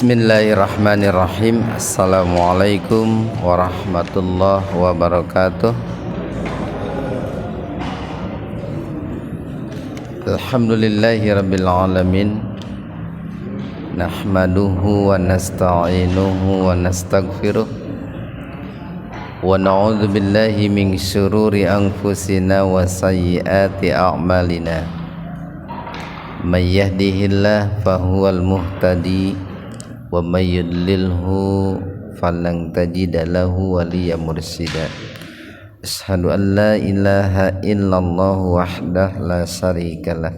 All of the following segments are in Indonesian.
Bismillahirrahmanirrahim. Assalamualaikum warahmatullahi wabarakatuh. Alhamdulillahi rabbil alamin. Nahmaduhu wa nasta'inuhu wa nastaghfiruh. Wa na'udzu billahi min syururi anfusina wa sayyiati a'malina. May yahdihillahu fahuwal muhtadi wa may yudlilhu falan tajida lahu waliyyan mursyida. Asyhadu an la ilaha illallah wahdahu la syarikalah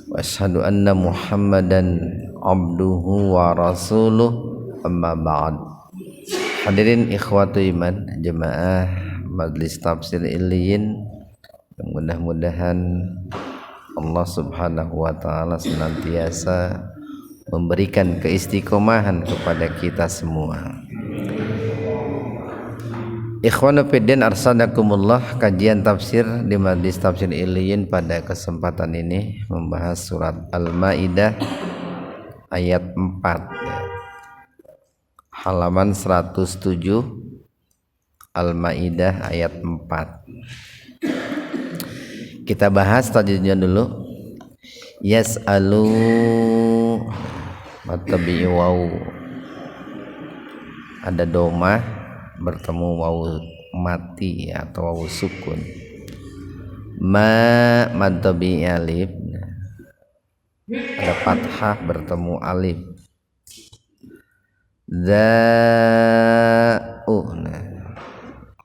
wa asyhadu anna Muhammadan abduhu wa rasuluh, amma ba'd. Hadirin ikhwatu iman jemaah Majelis Tafsir Illiyin, yang mudah-mudahan Allah Subhanahu wa taala senantiasa memberikan keistiqomahan kepada kita semua. Ikhwanu fiddin arsadakumullah, kajian tafsir di Majelis Tafsir Illiyin pada kesempatan ini membahas surat Al-Maidah ayat 4, halaman 107. Al-Maidah ayat 4. Kita bahas tajwidnya dulu. Yas'alu matabi waw, ada domah bertemu waw mati atau waw sukun. Ma matabi alif, ada fathah bertemu alif. Za'u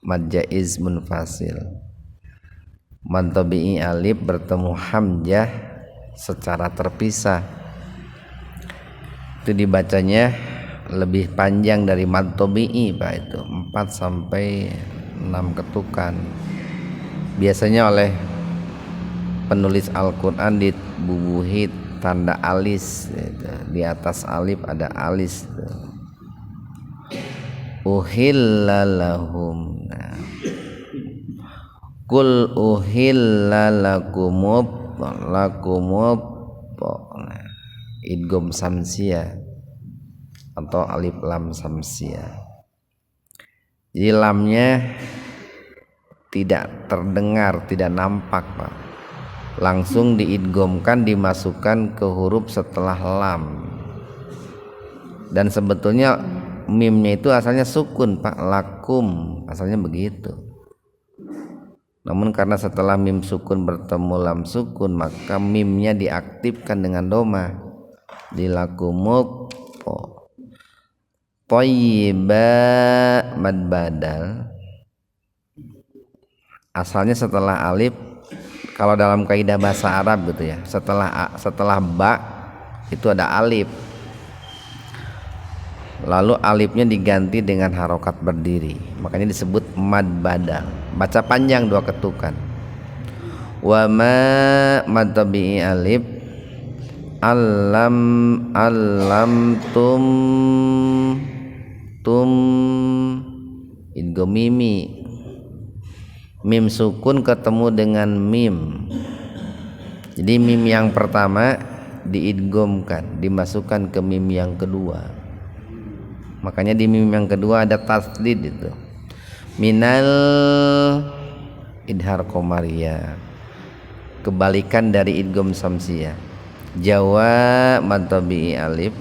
mad jaiz munfasil. Mad tabi'i alif bertemu hamzah secara terpisah, itu dibacanya lebih panjang dari mad tabi'i Pak, itu 4 sampai 6 ketukan. Biasanya oleh penulis Al-Quran dibubuhi tanda alis, gitu. Di atas alif ada alis, gitu. Uhilla lahum, Kul uhilla lakumub idgham samsiyah atau alif lam samsiyah. Jadi lamnya tidak terdengar, tidak nampak Pak, langsung diidghamkan, dimasukkan ke huruf setelah lam. Dan sebetulnya mimnya itu asalnya sukun Pak, lakum asalnya begitu. Namun karena setelah mim sukun bertemu lam sukun, maka mimnya diaktifkan dengan doma, dilakumuk. Thayyiba mad badal, asalnya setelah alif, kalau dalam kaidah bahasa Arab gitu ya, setelah ba itu ada alif, lalu alifnya diganti dengan harokat berdiri, makanya disebut mad badal, baca panjang 2 ketukan. Wa ma mad tabi'i alif, alam tum idgham mimi, mim sukun ketemu dengan mim, jadi mim yang pertama diidghamkan, dimasukkan ke mim yang kedua. Makanya di mim yang kedua ada tasdid, itu minal idhar qamariyah, kebalikan dari idgham samsiyah. Jawa mad tabi'i alif,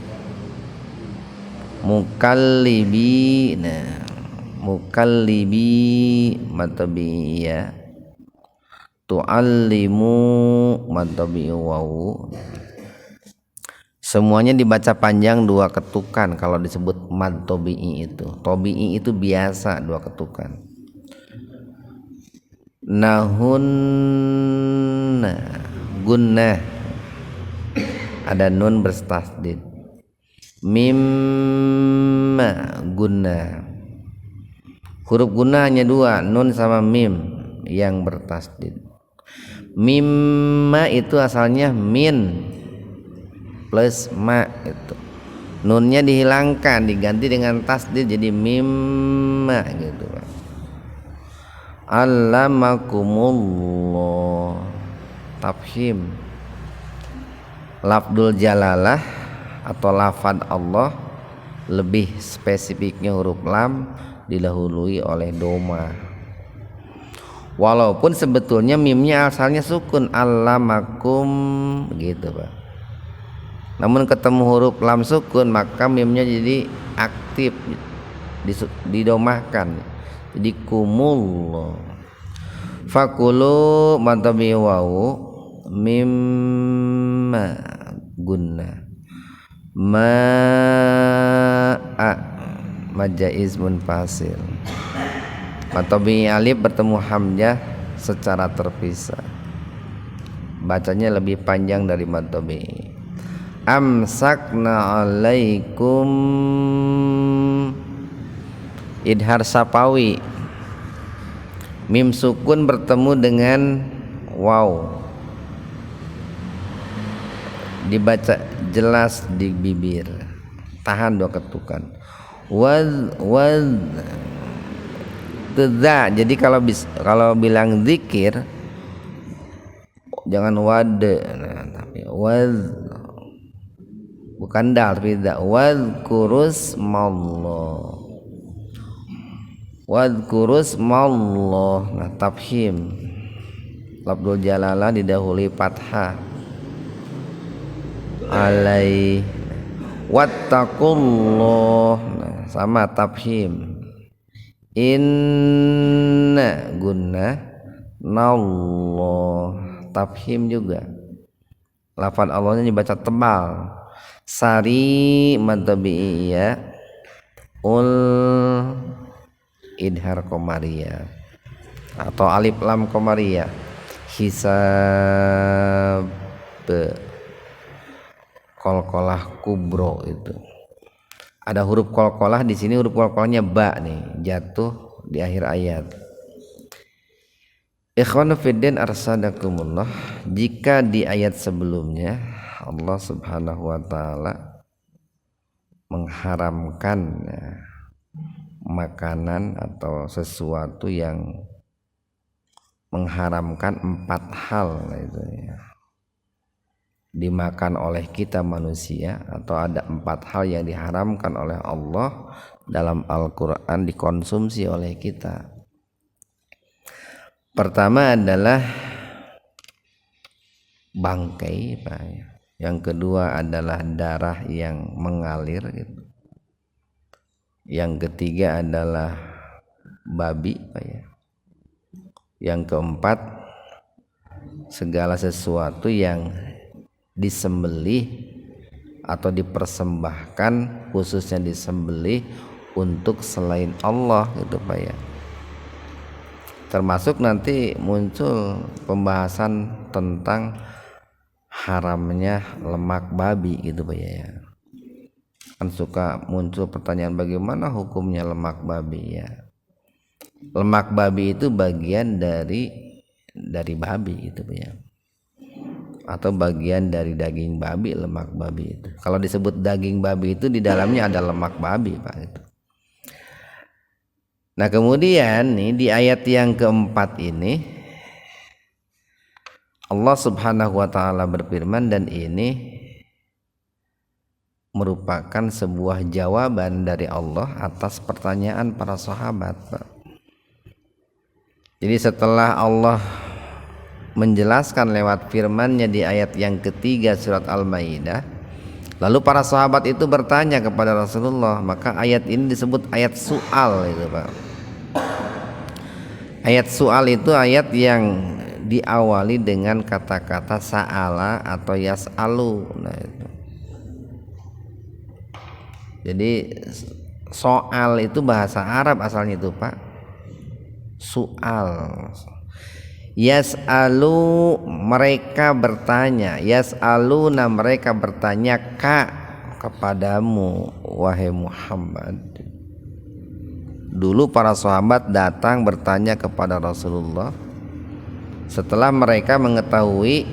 mukallibi, mukallibi mad tabi'i ya, tu'allimu mad tabi'i wawu. Semuanya dibaca panjang 2 ketukan kalau disebut mad tabi'i itu. Tabi'i itu biasa 2 ketukan. Nahun gunnah, ada nun bertasdid. Mimma gunnah, huruf gunnah hanya 2, nun sama mim yang bertasdid. Mimma itu asalnya min plus ma, itu nunnya dihilangkan diganti dengan tasdid jadi mimma gitu Pak. Allamakumullah, tafhim. Lafdul jalalah atau lafad Allah lebih spesifiknya huruf lam didahului oleh doma. Walaupun sebetulnya mimnya asalnya sukun, allamakum begitu Pak. Namun ketemu huruf lam sukun maka mimnya jadi aktif, didomahkan jadi kumul. Fakulu matabi wawu mimma gunna ma'a majaiz munfasil. Matabi alif bertemu hamzah secara terpisah, bacanya lebih panjang dari matabi. Amsakna alaikum idhar sapawi, mim sukun bertemu dengan waw, dibaca jelas di bibir, tahan 2 ketukan. Wad teda, jadi kalau bilang zikir jangan wad, tapi wad, bukan dal tapi da. Wadhkurus mallah, wadhkurus mallah. Nah, tafhim lafdzul jalalah didahului fathah alai. Wattaqullah, nah, sama tafhim. Inna gunnah nallah, tafhim juga. Lafaz Allahnya dibaca tebal. Sari madzabi'iyya ul idhar komariya atau alif lam komariya. Hisab kolkolah kubro, itu ada huruf kolkolah di sini, huruf kolkolahnya ba nih, jatuh di akhir ayat. Ikhwanu fiddin arsadakumullah, jika di ayat sebelumnya Allah Subhanahu wa taala mengharamkan makanan atau sesuatu yang mengharamkan 4 hal itu ya, dimakan oleh kita manusia, atau ada 4 hal yang diharamkan oleh Allah dalam Al-Quran dikonsumsi oleh kita. Pertama adalah bangkai Pak, yang kedua adalah darah yang mengalir gitu. Yang ketiga adalah babi Pak ya. Yang keempat segala sesuatu yang disembelih atau dipersembahkan, khususnya disembelih untuk selain Allah gitu Pak ya. Termasuk nanti muncul pembahasan tentang haramnya lemak babi gitu Pak ya. Kan suka muncul pertanyaan bagaimana hukumnya lemak babi ya. Lemak babi itu bagian dari babi gitu Pak ya. Atau bagian dari daging babi, lemak babi itu. Kalau disebut daging babi itu di dalamnya ada lemak babi Pak itu. Nah kemudian nih di ayat yang keempat ini Allah Subhanahu wa taala berfirman, dan ini merupakan sebuah jawaban dari Allah atas pertanyaan para sahabat Pak. Jadi setelah Allah menjelaskan lewat firman-Nya di ayat yang ketiga surat Al-Maidah, lalu para sahabat itu bertanya kepada Rasulullah, maka ayat ini disebut ayat soal itu Pak. Ayat soal itu ayat yang diawali dengan kata-kata sa'ala atau yas'alu. Nah itu. Jadi soal itu bahasa Arab asalnya itu Pak. Soal. Yas'alu, mereka bertanya. Yas'aluna, mereka bertanya kepadamu wahai Muhammad. Dulu para sahabat datang bertanya kepada Rasulullah setelah mereka mengetahui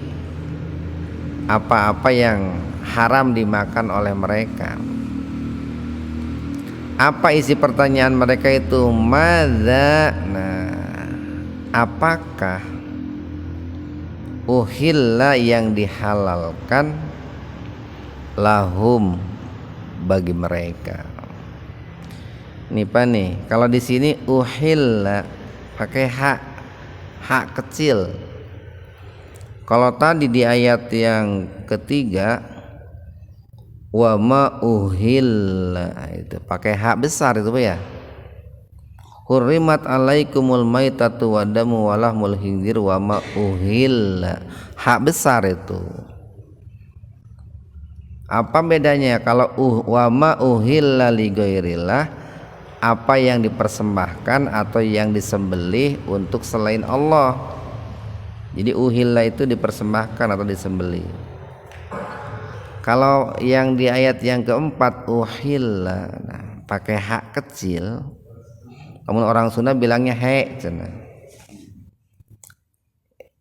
apa-apa yang haram dimakan oleh mereka. Apa isi pertanyaan mereka itu? Madza, nah, apakah uhilla yang dihalalkan lahum bagi mereka. Nih Pak nih, kalau di sini uhilla pakai hak kecil. Kalau tadi di ayat yang ketiga wa ma uhilla itu pakai hak besar itu Pak ya. Hurrimat alaikumul maitatu wadamu walahmul khinzir wa ma uhilla. Hak besar itu. Apa bedanya kalau wa ma uhilla li ghairillah, apa yang dipersembahkan atau yang disembelih untuk selain Allah. Jadi uhilla itu dipersembahkan atau disembelih. Kalau yang di ayat yang keempat uhilla, nah, pakai hak kecil. Namun orang Sunda bilangnya he,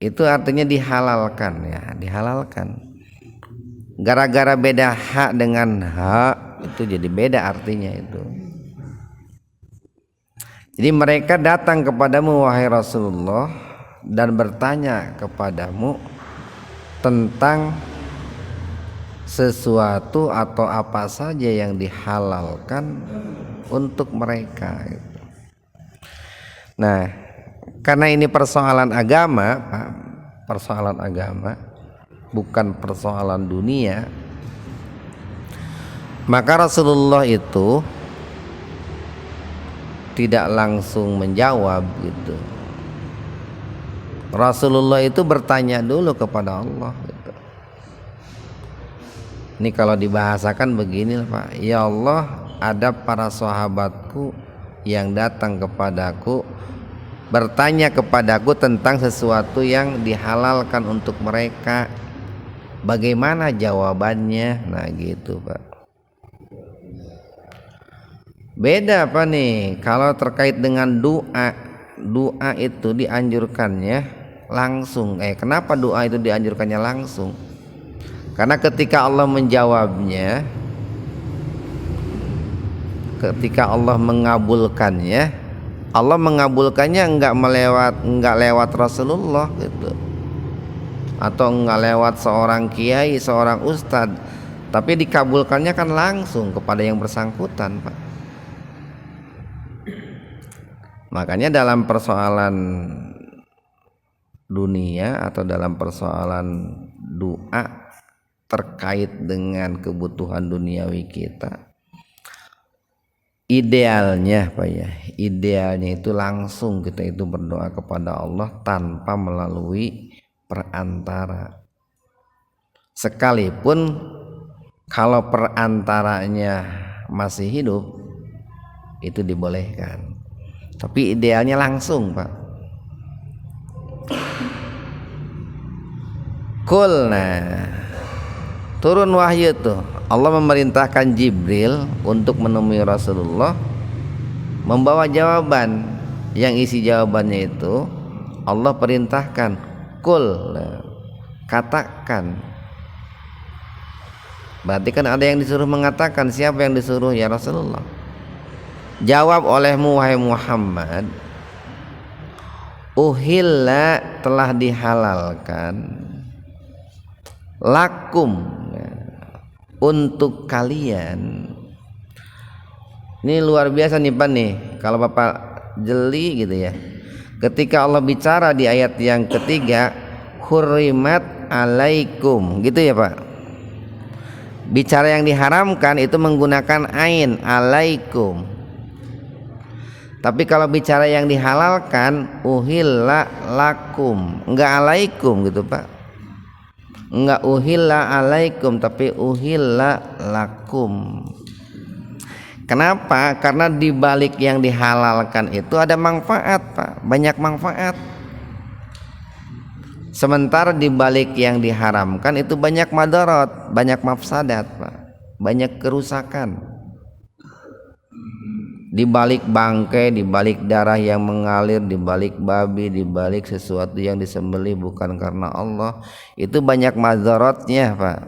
itu artinya dihalalkan ya, dihalalkan. Gara-gara beda hak dengan hak itu jadi beda artinya itu. Jadi mereka datang kepadamu wahai Rasulullah dan bertanya kepadamu tentang sesuatu atau apa saja yang dihalalkan untuk mereka. Nah, karena ini persoalan agama, Pak, persoalan agama, bukan persoalan dunia, maka Rasulullah itu tidak langsung menjawab gitu. Rasulullah itu bertanya dulu kepada Allah gitu. Ini kalau dibahasakan begini Pak, ya Allah, ada para sahabatku yang datang kepadaku bertanya kepadaku tentang sesuatu yang dihalalkan untuk mereka, bagaimana jawabannya? Nah gitu Pak. Beda apa nih kalau terkait dengan doa. Doa itu dianjurkannya langsung. Kenapa doa itu dianjurkannya langsung? Karena ketika Allah menjawabnya, ketika Allah mengabulkannya, Allah mengabulkannya enggak lewat Rasulullah gitu, atau enggak lewat seorang kiai, seorang ustadz, tapi dikabulkannya kan langsung kepada yang bersangkutan Pak. Makanya dalam persoalan dunia atau dalam persoalan doa terkait dengan kebutuhan duniawi kita, idealnya Pak ya, idealnya itu langsung kita itu berdoa kepada Allah tanpa melalui perantara. Sekalipun kalau perantaranya masih hidup itu dibolehkan, tapi idealnya langsung Pak. Kulna, turun wahyu tuh, Allah memerintahkan Jibril untuk menemui Rasulullah membawa jawaban, yang isi jawabannya itu Allah perintahkan kul, katakan. Berarti kan ada yang disuruh mengatakan. Siapa yang disuruh? Ya Rasulullah. Jawab olehmu wahai Muhammad, uhilla, telah dihalalkan, lakum, untuk kalian. Ini luar biasa nih Pak nih, kalau Bapak jeli gitu ya. Ketika Allah bicara di ayat yang ketiga, hurrimat alaikum, gitu ya Pak. Bicara yang diharamkan itu menggunakan ain, alaikum. Tapi kalau bicara yang dihalalkan, uhilla lakum, enggak alaikum gitu Pak. Enggak uhilla alaikum, tapi uhilla lakum. Kenapa? Karena di balik yang dihalalkan itu ada manfaat Pak, banyak manfaat. Sementara di balik yang diharamkan itu banyak madarat, banyak mafsadat Pak, banyak kerusakan. Di balik bangkai, di balik darah yang mengalir, di balik babi, di balik sesuatu yang disembelih bukan karena Allah, itu banyak madaratnya Pak.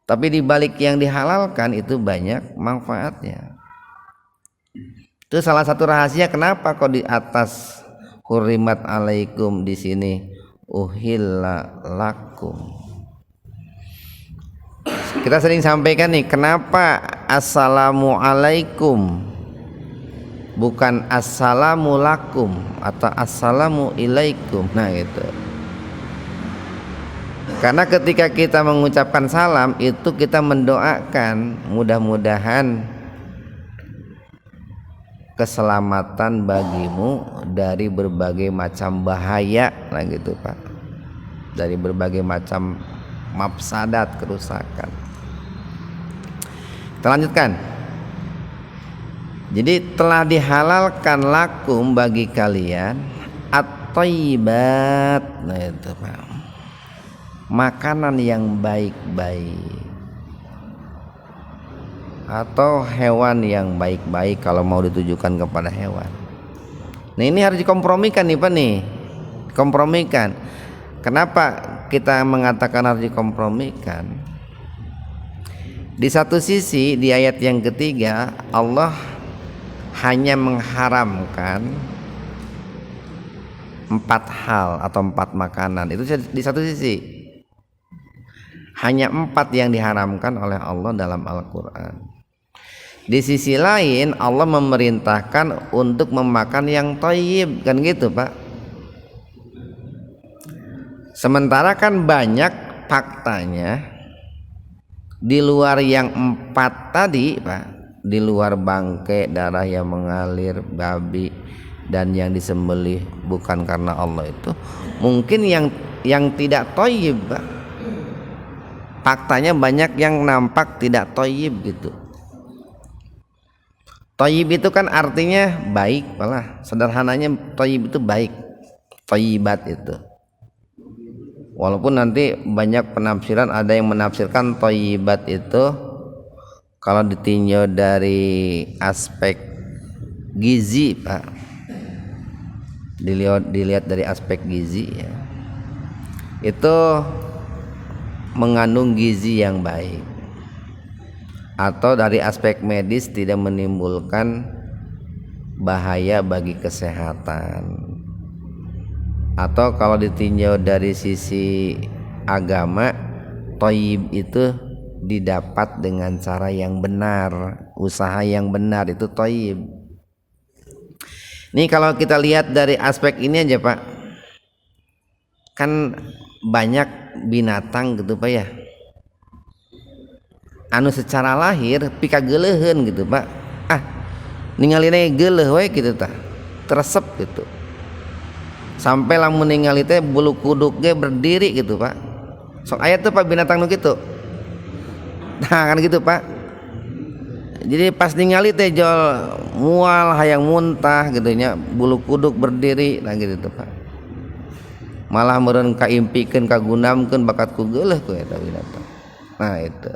Tapi di balik yang dihalalkan itu banyak manfaatnya. Itu salah satu rahasia kenapa kok di atas hurrimat alaikum di sini uhilla lakum. Kita sering sampaikan nih, kenapa assalamualaikum bukan assalamu lakum atau assalamu ilaikum. Nah itu. Karena ketika kita mengucapkan salam itu kita mendoakan mudah-mudahan keselamatan bagimu dari berbagai macam bahaya, nah gitu Pak, dari berbagai macam mafsadat, kerusakan. Kita lanjutkan. Jadi telah dihalalkan lakum bagi kalian at-thayyibat, nah itu Pak, makanan yang baik-baik atau hewan yang baik-baik kalau mau ditujukan kepada hewan. Nah ini harus dikompromikan nih Pak nih, kompromikan. Kenapa kita mengatakan harus dikompromikan? Di satu sisi di ayat yang ketiga Allah hanya mengharamkan 4 hal atau 4 makanan. Itu di satu sisi hanya 4 yang diharamkan oleh Allah dalam Al-Quran. Di sisi lain Allah memerintahkan untuk memakan yang thayyib, kan gitu Pak. Sementara kan banyak faktanya di luar yang 4 tadi Pak, di luar bangkai, darah yang mengalir, babi dan yang disembelih bukan karena Allah itu mungkin yang tidak thayyib Pak. Faktanya banyak yang nampak tidak thayyib gitu. Thayyib itu kan artinya baik, malah sederhananya thayyib itu baik, thayyibat itu. Walaupun nanti banyak penafsiran, ada yang menafsirkan thayyibat itu kalau ditinjau dari aspek gizi Pak, dilihat dari aspek gizi ya, itu mengandung gizi yang baik, atau dari aspek medis tidak menimbulkan bahaya bagi kesehatan, atau kalau ditinjau dari sisi agama, thayyib itu didapat dengan cara yang benar, usaha yang benar, itu thayyib. Nih kalau kita lihat dari aspek ini aja Pak, kan banyak binatang gitu Pak ya, anu secara lahir pika gelehen gitu Pak, ningalina geleh we gitu tah, teresep gitu, sampai lamun ningali teh bulu kuduk ge berdiri gitu Pak. Sok aya tuh Pak binatang nu gitu. Nah kan gitu Pak. Jadi pas ningali teh jol mual hayang muntah gitu nya, bulu kuduk berdiri, nah gitu tuh Pak. Malah meureun kaimpikeun kagunamkeun bakat ku geuleuh ku eta binatang. Nah itu.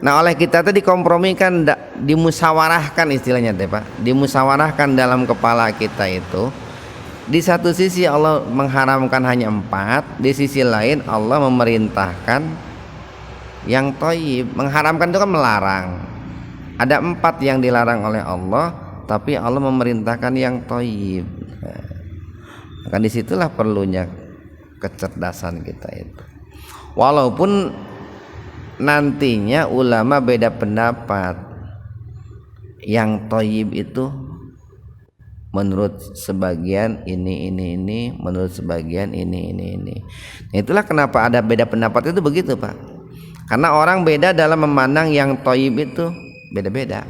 Nah oleh kita tadi dikompromikan, dimusyawarahkan istilahnya teh Pak, dimusyawarahkan dalam kepala kita itu. Di satu sisi Allah mengharamkan hanya 4, di sisi lain Allah memerintahkan yang thayyib. Mengharamkan itu kan melarang. Ada 4 yang dilarang oleh Allah, tapi Allah memerintahkan yang thayyib. Maka disitulah perlunya kecerdasan kita itu. Walaupun nantinya ulama beda pendapat, yang thayyib itu menurut sebagian ini, menurut sebagian ini. Nah, itulah kenapa ada beda pendapat itu begitu Pak. Karena orang beda dalam memandang yang thayyib itu beda-beda.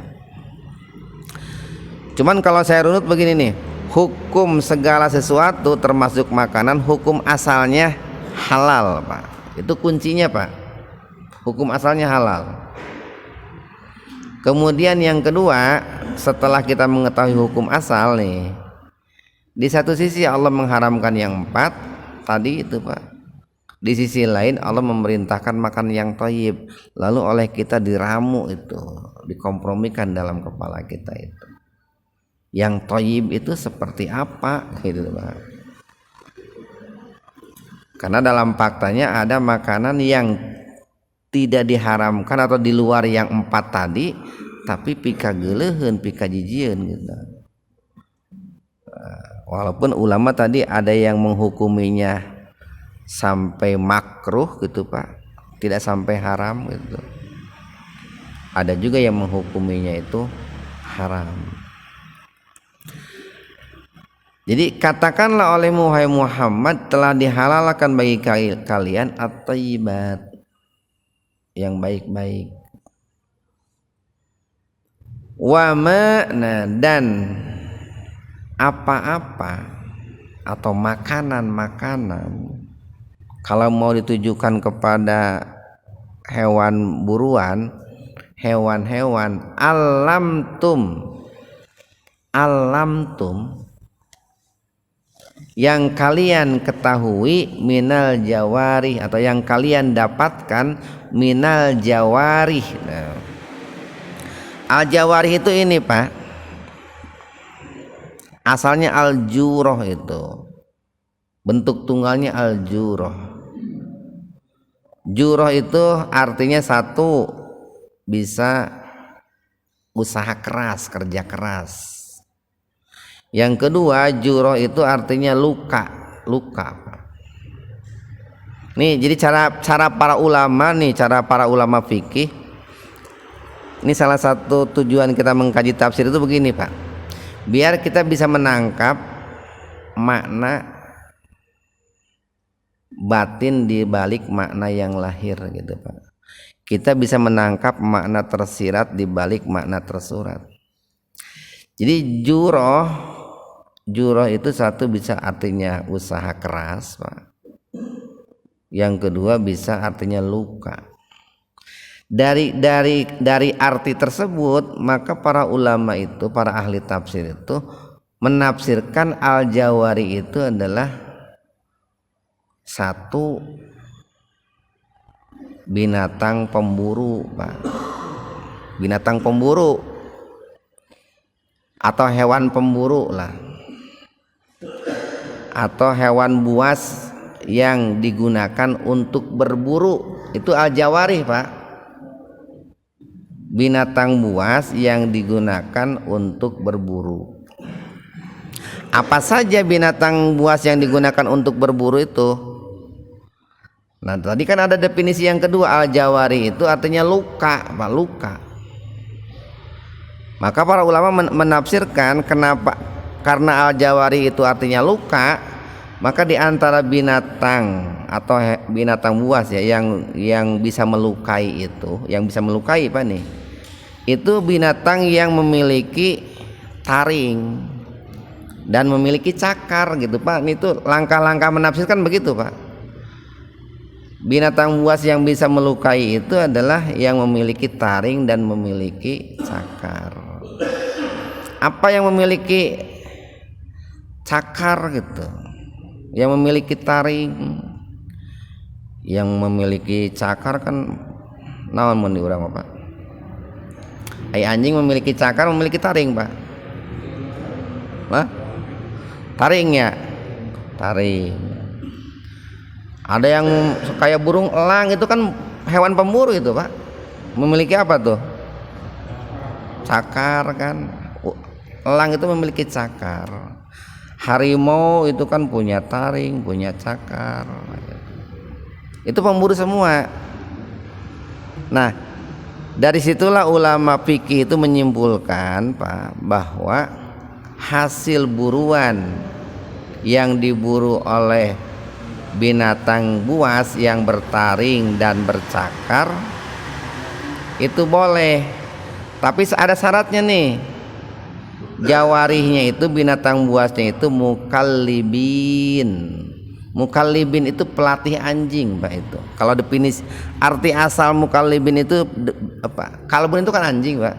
Cuman kalau saya runut begini nih, hukum segala sesuatu termasuk makanan, hukum asalnya halal Pak. Itu kuncinya Pak. Hukum asalnya halal. Kemudian yang kedua, setelah kita mengetahui hukum asal nih, di satu sisi Allah mengharamkan yang 4 tadi itu Pak. Di sisi lain Allah memerintahkan makan yang thayyib. Lalu oleh kita diramu itu, dikompromikan dalam kepala kita itu. Yang thayyib itu seperti apa gitu Pak. Karena dalam faktanya ada makanan yang tidak diharamkan atau di luar yang 4 tadi, tapi pika gelehen, pika jijieun gitu. Walaupun ulama tadi ada yang menghukuminya sampai makruh gitu Pak, tidak sampai haram gitu. Ada juga yang menghukuminya itu haram. Jadi katakanlah olehmu wahai Muhammad, telah dihalalkan bagi kalian at-thayyibat, yang baik-baik. Wa ma, nah, dan apa-apa atau makanan-makanan, kalau mau ditujukan kepada hewan buruan, hewan-hewan alamtum yang kalian ketahui minal jawarih, atau yang kalian dapatkan minal jawarih. Nah, al jawarih itu ini Pak, asalnya al juroh, itu bentuk tunggalnya al juroh. Juroh itu artinya satu, bisa usaha keras, kerja keras. Yang kedua, juroh itu artinya luka. Nih, jadi cara para ulama nih, cara para ulama fikih. Ini salah satu tujuan kita mengkaji tafsir itu begini Pak. Biar kita bisa menangkap makna batin di balik makna yang lahir gitu Pak. Kita bisa menangkap makna tersirat di balik makna tersurat. Jadi juroh itu satu, bisa artinya usaha keras Pak. Yang kedua bisa artinya luka. Dari arti tersebut, maka para ulama itu, para ahli tafsir itu menafsirkan al-jawari itu adalah satu, binatang pemburu Pak. Binatang pemburu atau hewan pemburu lah, atau hewan buas yang digunakan untuk berburu, itu al-jawarih Pak. Binatang buas yang digunakan untuk berburu. Apa saja binatang buas yang digunakan untuk berburu itu? Nah, tadi kan ada definisi yang kedua, al-jawarih itu artinya luka Pak, luka. Maka para ulama menafsirkan kenapa, karena al-jawari itu artinya luka, maka di antara binatang atau binatang buas ya yang bisa melukai itu, yang bisa melukai Pak nih, itu binatang yang memiliki taring dan memiliki cakar gitu Pak. Itu langkah-langkah menafsirkan begitu Pak. Binatang buas yang bisa melukai itu adalah yang memiliki taring dan memiliki cakar. Apa yang memiliki cakar gitu, yang memiliki taring, yang memiliki cakar kan naon mun diurang Pak? Ai anjing memiliki cakar, memiliki taring Pak. Hah? Taringnya, taring. Ada yang kayak burung elang, itu kan hewan pemburu itu Pak. Memiliki apa tuh? Cakar kan. Elang itu memiliki cakar. Harimau itu kan punya taring, punya cakar. Itu pemburu semua. Nah, dari situlah ulama fikih itu menyimpulkan Pak, bahwa hasil buruan yang diburu oleh binatang buas yang bertaring dan bercakar itu boleh, tapi ada syaratnya nih. Jawarihnya itu, binatang buasnya itu mukallibin. Mukallibin itu pelatih anjing Pak. Itu kalau definisi arti asal mukallibin itu apa? Kalbun itu kan anjing Pak.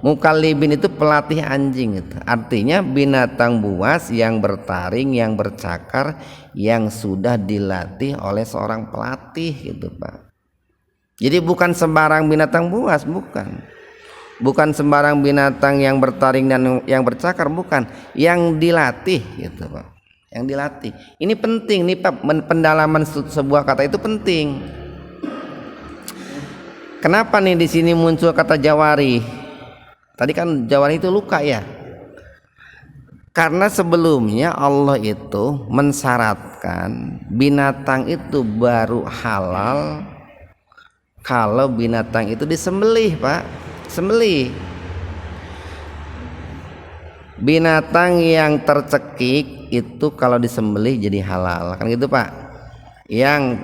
Mukallibin itu pelatih anjing itu. Artinya binatang buas yang bertaring, yang bercakar, yang sudah dilatih oleh seorang pelatih gitu Pak. Jadi bukan sembarang binatang buas, bukan sembarang binatang yang bertaring dan yang bercakar, bukan, yang dilatih gitu Pak, yang dilatih. Ini penting nih Pak, pendalaman sebuah kata itu penting. Kenapa nih di sini muncul kata jawari? Tadi kan jawari itu luka ya. Karena sebelumnya Allah itu mensyaratkan binatang itu baru halal kalau binatang itu disembelih Pak. Sembelih. binatang yang tercekik itu kalau disembelih jadi halal, kan gitu Pak. Yang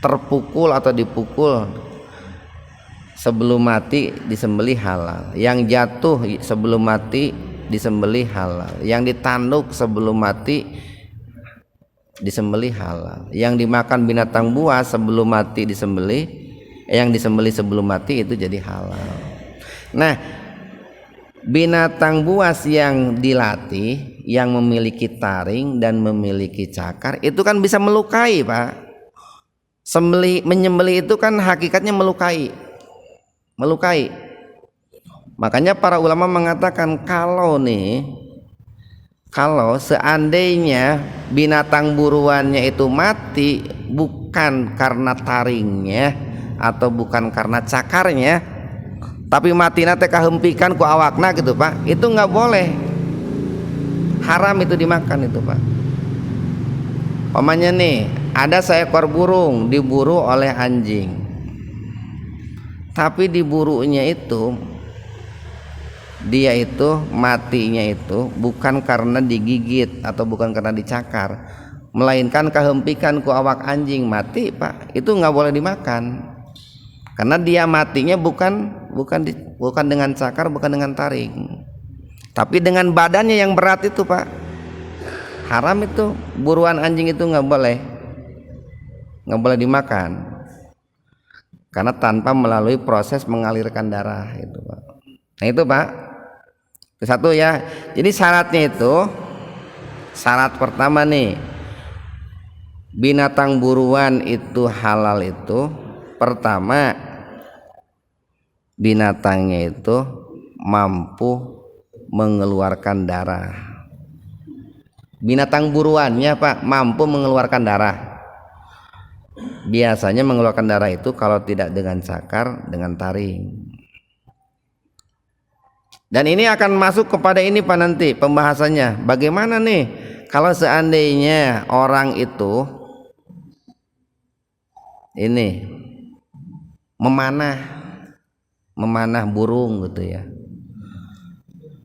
terpukul atau dipukul sebelum mati disembelih halal, yang jatuh sebelum mati disembelih halal, yang ditanduk sebelum mati disembelih halal, yang dimakan binatang buas sebelum mati disembelih, yang disembelih sebelum mati itu jadi halal. Nah, binatang buas yang dilatih, yang memiliki taring dan memiliki cakar itu kan bisa melukai Pak. Menyembelih itu kan hakikatnya melukai. Makanya para ulama mengatakan kalau seandainya binatang buruannya itu mati bukan karena taringnya atau bukan karena cakarnya, tapi mati nate kahempikan ku awakna gitu Pak, itu nggak boleh, haram itu dimakan itu Pak. Pamannya nih, ada seekor burung diburu oleh anjing, tapi diburunya itu dia itu matinya itu bukan karena digigit atau bukan karena dicakar, melainkan kahempikan ku awak anjing, mati Pak, itu nggak boleh dimakan karena dia matinya bukan dengan cakar, bukan dengan taring, tapi dengan badannya yang berat itu Pak. Haram itu, buruan anjing itu nggak boleh dimakan karena tanpa melalui proses mengalirkan darah itu Pak. Nah itu Pak, itu satu ya. Jadi syaratnya itu, syarat pertama nih, binatang buruan itu halal itu pertama binatangnya itu mampu mengeluarkan darah. Binatang buruannya Pak mampu mengeluarkan darah. Biasanya mengeluarkan darah itu kalau tidak dengan cakar, dengan taring. Dan ini akan masuk kepada ini Pak nanti pembahasannya. Bagaimana nih kalau seandainya orang itu ini memanah burung gitu ya.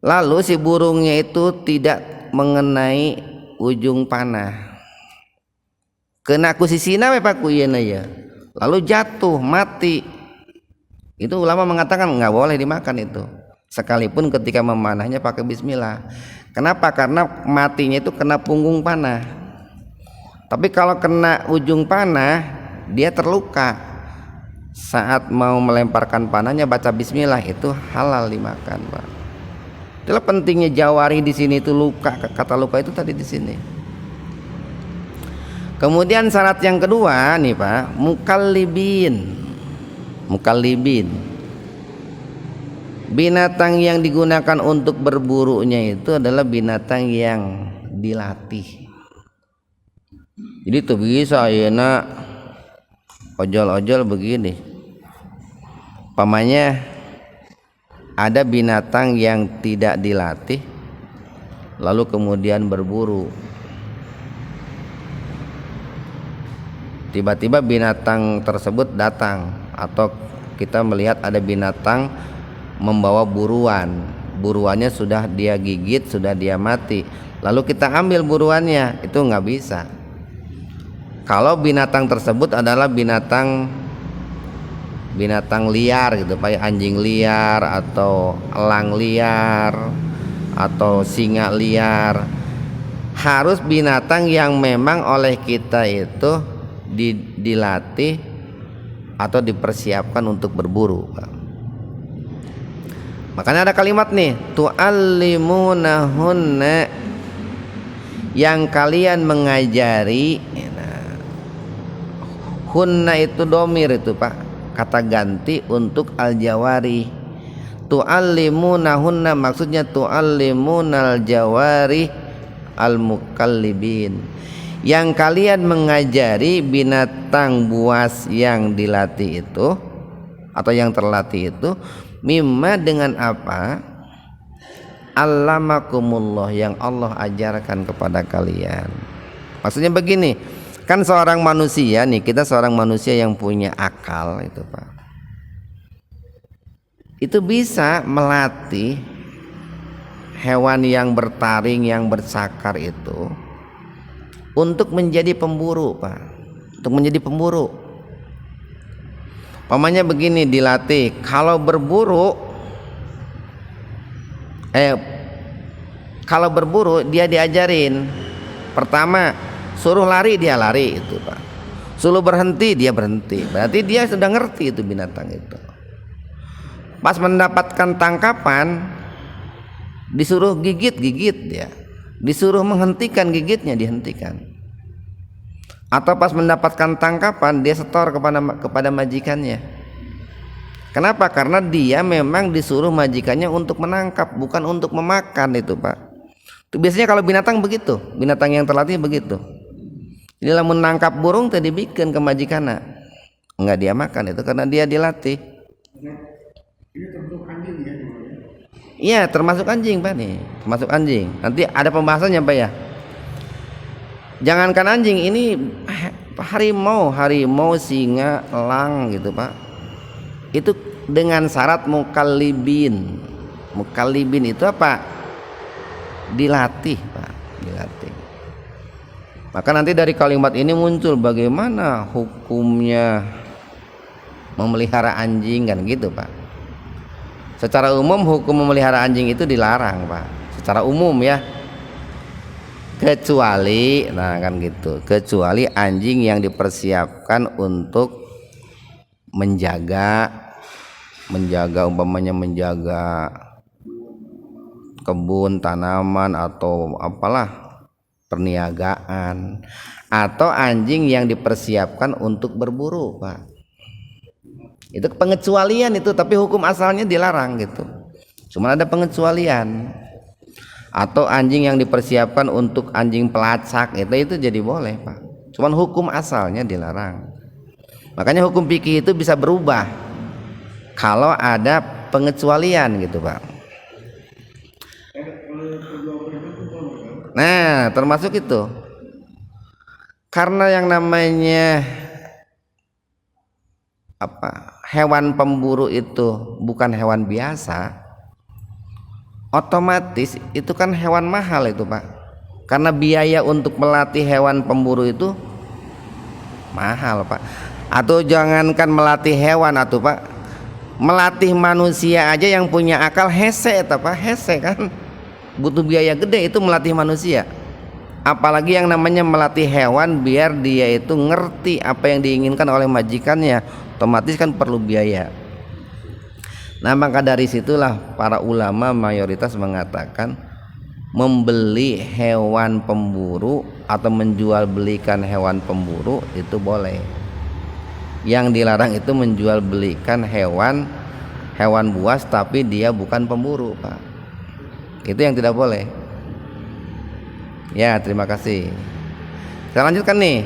Lalu si burungnya itu tidak mengenai ujung panah, kena ku sisina we Pak kuyena ya, lalu jatuh mati, itu ulama mengatakan nggak boleh dimakan itu, sekalipun ketika memanahnya pakai bismillah. Kenapa? Karena matinya itu kena punggung panah, tapi kalau kena ujung panah dia terluka, saat mau melemparkan panahnya baca bismillah, itu halal dimakan Pak. Itulah pentingnya jawari di sini itu luka, kata luka itu tadi di sini. Kemudian syarat yang kedua nih Pak, mukallibin. Binatang yang digunakan untuk berburunya itu adalah binatang yang dilatih. Jadi tuh bisa ayeuna ojol-ojol begini. Pamannya ada binatang yang tidak dilatih lalu kemudian berburu, tiba-tiba binatang tersebut datang, atau kita melihat ada binatang membawa buruannya sudah dia gigit, sudah dia mati, lalu kita ambil buruannya, itu nggak bisa. Kalau binatang tersebut adalah binatang liar gitu Pak, anjing liar atau elang liar atau singa liar, harus binatang yang memang oleh kita itu dilatih atau dipersiapkan untuk berburu Pak. Makanya ada kalimat nih, tu'allimunahunna, yang kalian mengajari. Hunna itu domir itu Pak, kata ganti untuk al-jawari. Tu'allimunahunna maksudnya tu'allimunal jawari al-mukallibin, yang kalian mengajari binatang buas yang dilatih itu atau yang terlatih itu, mimma dengan apa, allamakumullah, yang Allah ajarkan kepada kalian. Maksudnya begini, kan seorang manusia nih, kita seorang manusia yang punya akal itu Pak, itu bisa melatih hewan yang bertaring, yang bercakar itu untuk menjadi pemburu, Pak. Untuk menjadi pemburu. Pamannya begini, dilatih kalau berburu dia diajarin. Pertama, suruh lari dia lari itu, Pak. Suruh berhenti dia berhenti. Berarti dia sudah ngerti itu binatang itu. Pas mendapatkan tangkapan disuruh gigit dia. Disuruh menghentikan gigitnya dihentikan. Atau pas mendapatkan tangkapan dia setor kepada majikannya. Kenapa? Karena dia memang disuruh majikannya untuk menangkap, bukan untuk memakan itu, Pak. Itu biasanya kalau binatang begitu, binatang yang terlatih begitu. Jadi lah menangkap burung tadi bikin ke majikannya, enggak dia makan itu karena dia dilatih. Ini termasuk anjing ya? Iya, termasuk anjing, Pak nih. Termasuk anjing. Nanti ada pembahasannya, Pak ya. Jangankan anjing, ini harimau, singa, elang gitu, Pak. Itu dengan syarat mukallibin. Mukallibin itu apa? Dilatih, Pak, dilatih. Maka nanti dari kalimat ini muncul bagaimana hukumnya memelihara anjing kan gitu, Pak. Secara umum hukum memelihara anjing itu dilarang, Pak. Secara umum ya. Kecuali kecuali anjing yang dipersiapkan untuk menjaga umpamanya menjaga kebun, tanaman atau apalah perniagaan, atau anjing yang dipersiapkan untuk berburu, Pak. Itu pengecualian itu, tapi hukum asalnya dilarang gitu. Cuma ada pengecualian. Atau anjing yang dipersiapkan untuk anjing pelacak itu jadi boleh, Pak. Cuman hukum asalnya dilarang. Makanya hukum fikih itu bisa berubah kalau ada pengecualian gitu, Pak. Nah, termasuk itu. Karena yang namanya hewan pemburu itu bukan hewan biasa, otomatis itu kan hewan mahal itu, Pak. Karena biaya untuk melatih hewan pemburu itu mahal, Pak. Atau jangankan melatih hewan atau Pak, melatih manusia aja yang punya akal hese kan butuh biaya gede itu melatih manusia. Apalagi yang namanya melatih hewan biar dia itu ngerti apa yang diinginkan oleh majikannya, otomatis kan perlu biaya. Nah, maka dari situlah para ulama mayoritas mengatakan membeli hewan pemburu atau menjual belikan hewan pemburu itu boleh. Yang dilarang itu menjual belikan hewan buas tapi dia bukan pemburu, Pak. Itu yang tidak boleh. Ya, terima kasih. Kita lanjutkan nih.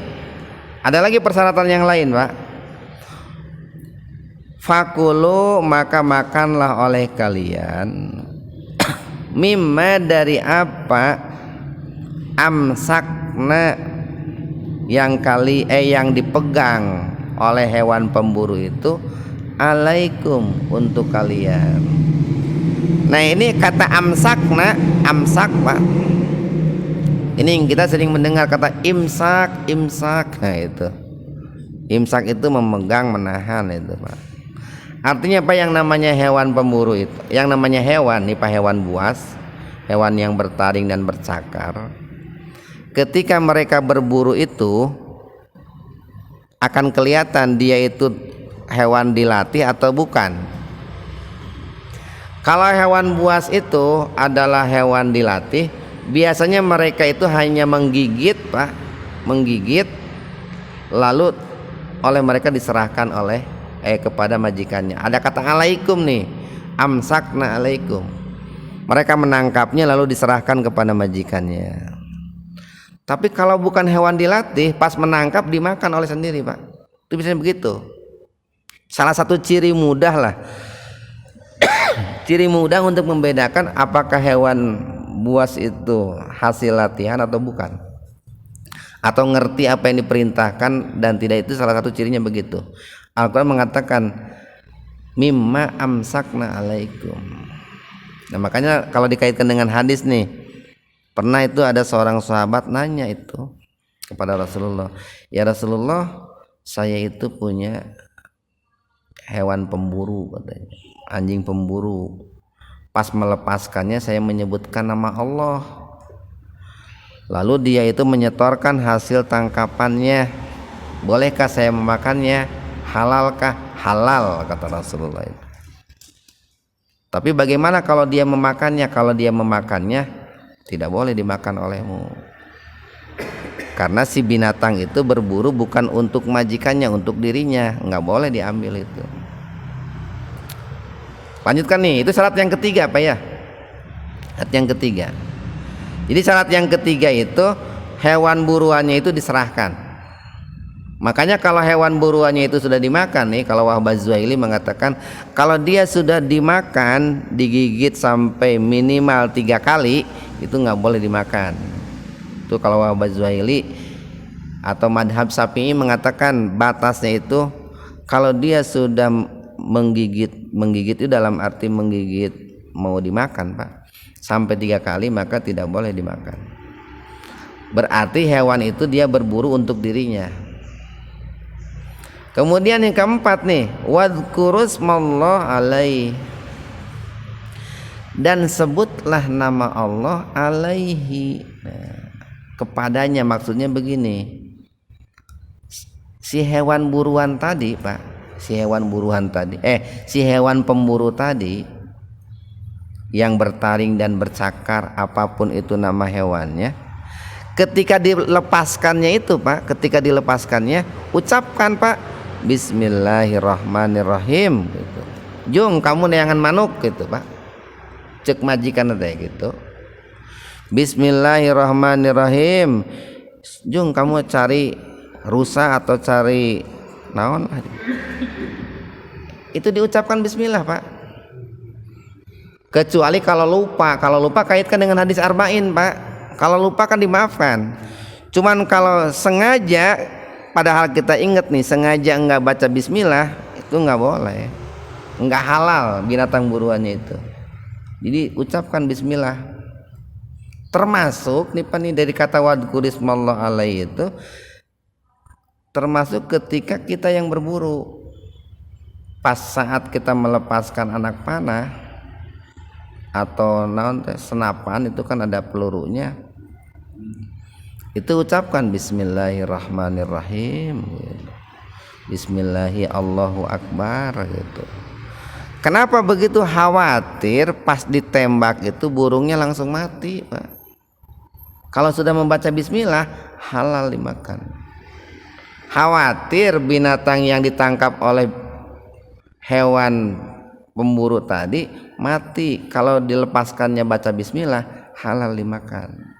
Ada lagi persyaratan yang lain, Pak. Fakulu maka makanlah oleh kalian mimma dari apa amsakna yang dipegang oleh hewan pemburu itu alaikum untuk kalian. Nah, ini kata amsakna, amsak, Pak. Ini kita sering mendengar kata imsak. Nah, itu imsak itu memegang, menahan itu, Pak. Artinya apa yang namanya hewan pemburu itu? Yang namanya hewan nih, Pak, hewan buas, hewan yang bertaring dan bercakar. Ketika mereka berburu itu akan kelihatan dia itu hewan dilatih atau bukan. Kalau hewan buas itu adalah hewan dilatih, biasanya mereka itu hanya menggigit, Pak, menggigit, lalu oleh mereka diserahkan kepada majikannya. Ada kata alaikum nih, amsakna alaikum. Mereka menangkapnya lalu diserahkan kepada majikannya. Tapi kalau bukan hewan dilatih, pas menangkap dimakan oleh sendiri, Pak. Itu bisa begitu. Salah satu ciri mudah lah. Ciri mudah untuk membedakan apakah hewan buas itu hasil latihan atau bukan, atau ngerti apa yang diperintahkan dan tidak, itu salah satu cirinya begitu. Al-Quran mengatakan mimma amsakna alaikum. Nah makanya kalau dikaitkan dengan hadis nih, pernah itu ada seorang sahabat nanya itu kepada Rasulullah, ya Rasulullah, saya itu punya hewan pemburu katanya, anjing pemburu. Pas melepaskannya saya menyebutkan nama Allah, lalu dia itu menyetorkan hasil tangkapannya. Bolehkah saya memakannya? Halalkah? Halal kata Rasulullah itu. Tapi bagaimana kalau dia memakannya? Kalau dia memakannya tidak boleh dimakan olehmu, karena si binatang itu berburu bukan untuk majikannya, untuk dirinya, nggak boleh diambil itu. Lanjutkan nih, itu syarat yang ketiga Pak ya. Syarat yang ketiga. Jadi syarat yang ketiga itu hewan buruannya itu diserahkan. Makanya kalau hewan buruannya itu sudah dimakan nih, kalau Wahbah Zuhaili mengatakan kalau dia sudah dimakan, digigit sampai minimal 3 kali, itu nggak boleh dimakan. Itu kalau Wahbah Zuhaili atau madhab Syafi'i mengatakan batasnya itu kalau dia sudah menggigit itu dalam arti menggigit mau dimakan Pak, sampai 3 kali maka tidak boleh dimakan. Berarti hewan itu dia berburu untuk dirinya. Kemudian yang keempat nih, wadhkurusmallah alaihi, dan sebutlah nama Allah alaihi, kepadanya. Maksudnya begini, si hewan buruan tadi Pak, si hewan pemburu tadi yang bertaring dan bercakar, apapun itu nama hewannya, ketika dilepaskannya itu Pak, ucapkan Pak, Bismillahirrahmanirrahim gitu. Jung kamu neangan manuk gitu Pak, cek majikan teh gitu, Bismillahirrahmanirrahim. Jung kamu cari rusa atau cari naon, itu diucapkan bismillah Pak. Kecuali kalau lupa kaitkan dengan hadis arba'in Pak. Kalau lupa kan dimaafkan. Cuman kalau sengaja, padahal kita ingat nih, sengaja enggak baca bismillah, itu enggak boleh, enggak halal binatang buruannya itu. Jadi ucapkan bismillah. Termasuk nih Pak, nih dari kata wadhkurismallah alaihi itu termasuk ketika kita yang berburu. Pas saat kita melepaskan anak panah atau senapan, itu kan ada pelurunya, itu ucapkan Bismillahirrahmanirrahim, Bismillahi Allahu Akbar gitu. Kenapa begitu? Khawatir pas ditembak itu burungnya langsung mati Pak. Kalau sudah membaca bismillah, halal dimakan. Khawatir binatang yang ditangkap oleh hewan pemburu tadi mati, kalau dilepaskannya baca bismillah, halal dimakan.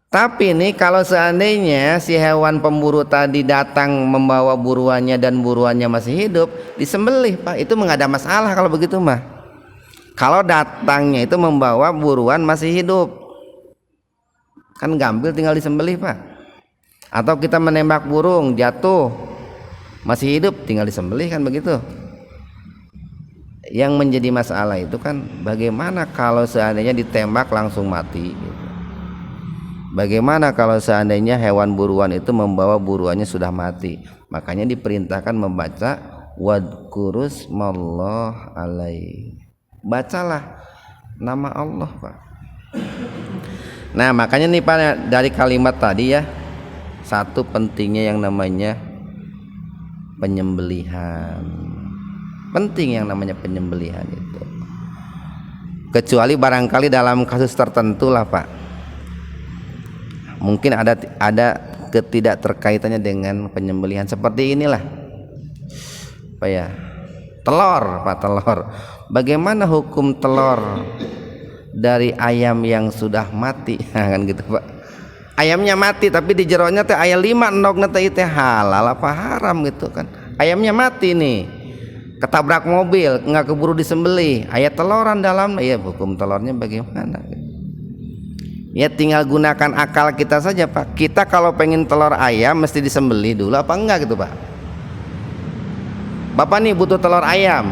Tapi nih kalau seandainya si hewan pemburu tadi datang membawa buruannya dan buruannya masih hidup, disembelih Pak, itu nggak ada masalah kalau begitu mah. Kalau datangnya itu membawa buruan masih hidup, kan gambil tinggal disembelih Pak. Atau kita menembak burung jatuh masih hidup, tinggal disembelih, kan begitu. Yang menjadi masalah itu kan bagaimana kalau seandainya ditembak langsung mati gitu. Bagaimana kalau seandainya hewan buruan itu membawa buruannya sudah mati? Makanya diperintahkan membaca wadhkurusmallah alaihi, bacalah nama Allah Pak. Nah makanya nih Pak, dari kalimat tadi ya, satu pentingnya yang namanya penyembelihan. Penting yang namanya penyembelihan itu. Kecuali barangkali dalam kasus tertentu lah Pak, mungkin ada ketidakterkaitannya dengan penyembelihan. Seperti inilah Pak ya, telur Pak, telur. Bagaimana hukum telur dari ayam yang sudah mati? Kan gitu Pak. Ayamnya mati tapi di jeronya teh aya 5 endogna teh itu halal apa haram gitu kan. Ayamnya mati nih, ketabrak mobil, nggak keburu disembelih, aya teloran dalam, ya hukum telurnya bagaimana? Ya tinggal gunakan akal kita saja Pak. Kita kalau pengen telur ayam mesti disembelih dulu apa enggak gitu Pak? Bapak nih butuh telur ayam,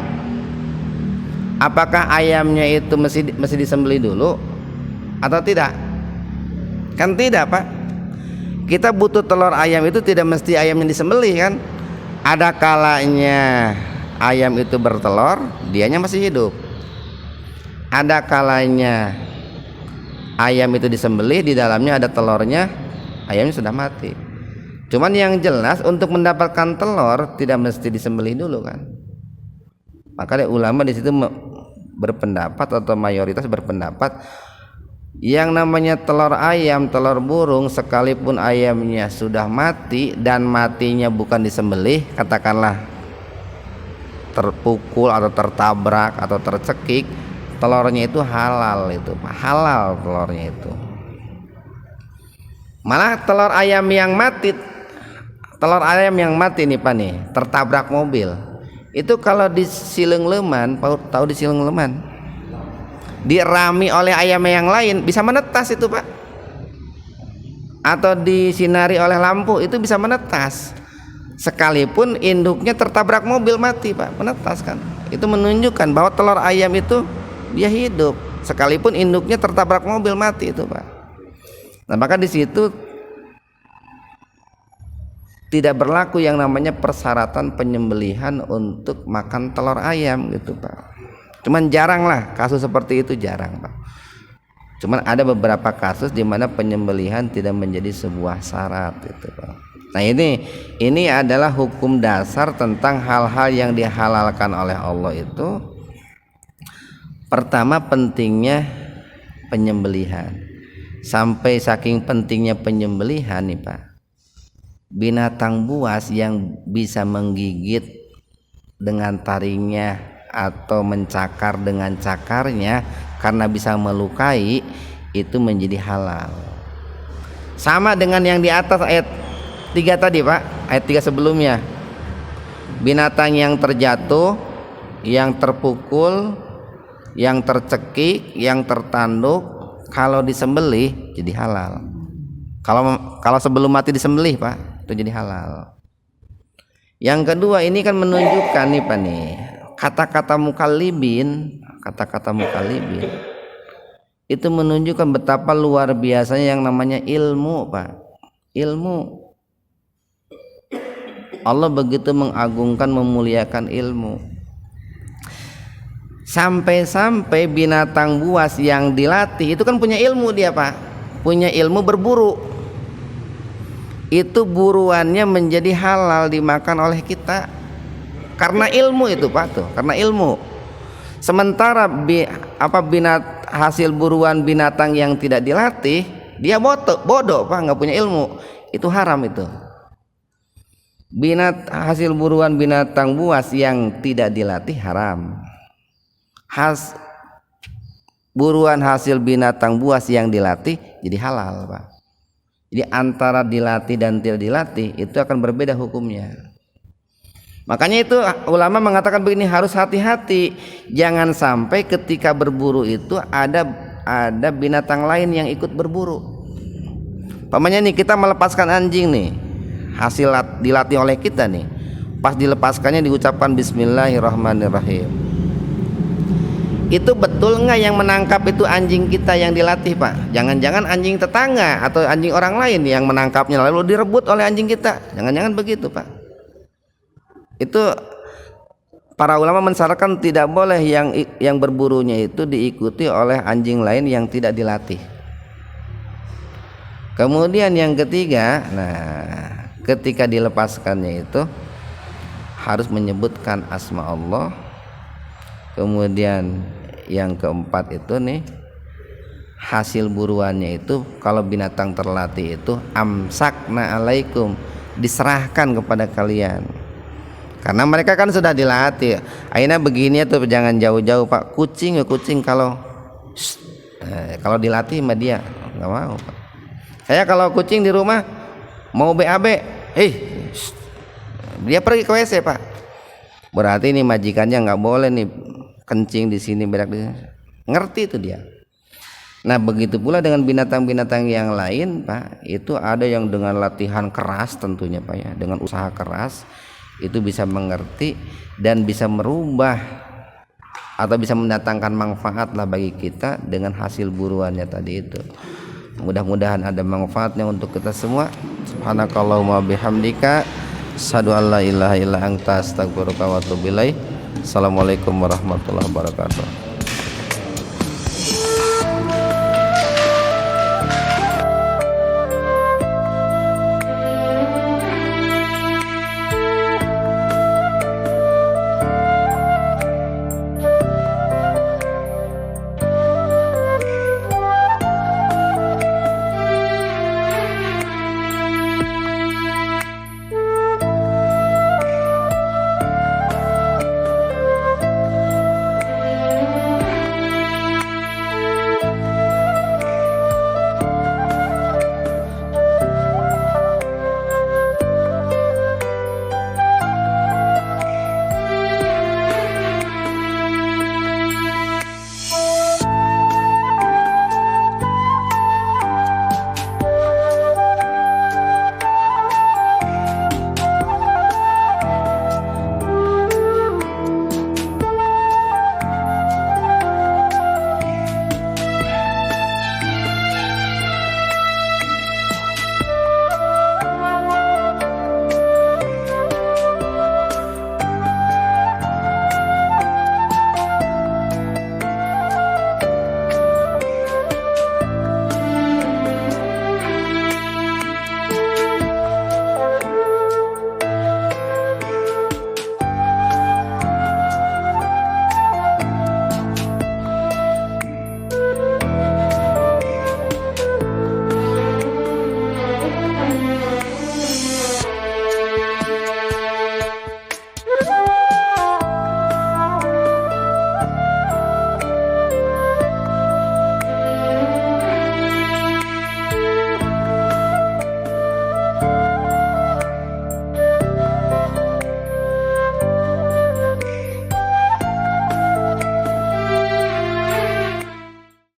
Apakah ayamnya itu mesti disembelih dulu atau tidak? Kan tidak, Pak. Kita butuh telur ayam itu tidak mesti ayamnya disembelih kan. Ada kalanya ayam itu bertelur, dianya masih hidup. Ada kalanya ayam itu disembelih, di dalamnya ada telurnya, ayamnya sudah mati. Cuman yang jelas untuk mendapatkan telur tidak mesti disembelih dulu kan. Maka ulama di situ berpendapat atau mayoritas berpendapat yang namanya telur ayam, telur burung, sekalipun ayamnya sudah mati dan matinya bukan disembelih, katakanlah terpukul atau tertabrak atau tercekik, telurnya itu halal, itu halal telurnya itu. Malah telur ayam yang mati nih Pak nih, tertabrak mobil. Itu kalau di Silengleman, tahu di Silengleman, dirami oleh ayam yang lain bisa menetas itu Pak. Atau disinari oleh lampu itu bisa menetas. Sekalipun induknya tertabrak mobil mati Pak, menetas kan. Itu menunjukkan bahwa telur ayam itu dia hidup sekalipun induknya tertabrak mobil mati itu Pak. Nah, maka di situ tidak berlaku yang namanya persyaratan penyembelihan untuk makan telur ayam gitu Pak. Cuman jarang lah kasus seperti itu, jarang Pak. Cuman ada beberapa kasus di mana penyembelihan tidak menjadi sebuah syarat gitu Pak. Nah ini adalah hukum dasar tentang hal-hal yang dihalalkan oleh Allah itu. Pertama, pentingnya penyembelihan. Sampai saking pentingnya penyembelihan nih Pak, binatang buas yang bisa menggigit dengan taringnya atau mencakar dengan cakarnya karena bisa melukai itu menjadi halal. Sama dengan yang di atas ayat 3 tadi Pak, ayat 3 sebelumnya. Binatang yang terjatuh, yang terpukul, yang tercekik, yang tertanduk, kalau disembelih jadi halal. Kalau sebelum mati disembelih Pak, itu jadi halal. Yang kedua, ini kan menunjukkan nih Pak nih, kata-kata mukallibin itu menunjukkan betapa luar biasanya yang namanya ilmu Pak. Ilmu, Allah begitu mengagungkan, memuliakan ilmu. Sampai-sampai binatang buas yang dilatih itu kan punya ilmu dia Pak, punya ilmu berburu. Itu buruannya menjadi halal dimakan oleh kita karena ilmu itu Pak tuh, karena ilmu. Sementara hasil buruan binatang yang tidak dilatih, dia bodoh Pak, nggak punya ilmu, itu haram itu. Hasil buruan binatang buas yang tidak dilatih haram. Buruan hasil binatang buas yang dilatih jadi halal Pak. Jadi antara dilatih dan tidak dilatih itu akan berbeda hukumnya. Makanya itu ulama mengatakan begini, harus hati-hati, jangan sampai ketika berburu itu ada binatang lain yang ikut berburu. Pamannya nih, kita melepaskan anjing nih, hasil dilatih oleh kita nih, pas dilepaskannya diucapkan Bismillahirrahmanirrahim. Itu betul nggak yang menangkap itu anjing kita yang dilatih Pak? Jangan-jangan anjing tetangga atau anjing orang lain yang menangkapnya lalu direbut oleh anjing kita? Jangan-jangan begitu Pak. Itu para ulama mensyaratkan tidak boleh yang berburunya itu diikuti oleh anjing lain yang tidak dilatih. Kemudian yang ketiga, nah ketika dilepaskannya itu harus menyebutkan asma Allah. Kemudian yang keempat itu nih, hasil buruannya itu kalau binatang terlatih itu amsakna alaikum, diserahkan kepada kalian. Karena mereka kan sudah dilatih. Akhirnya begini tuh, jangan jauh-jauh Pak. Kucing kalau dilatih sama dia nggak mau Pak. Saya kalau kucing di rumah mau BAB, dia pergi ke WC Pak. Berarti ini majikannya nggak boleh nih kencing di sini, berak di sini. Ngerti itu dia. Nah begitu pula dengan binatang-binatang yang lain Pak. Itu ada yang dengan latihan keras tentunya Pak ya, dengan usaha keras itu bisa mengerti dan bisa merubah atau bisa mendatangkan manfaat lah bagi kita dengan hasil buruannya tadi itu. Mudah-mudahan ada manfaatnya untuk kita semua. Subhanakallahumma bihamdika asyhadu an la ilaha illa anta astaghfiruka wa atubu ilaik. Assalamualaikum warahmatullahi wabarakatuh.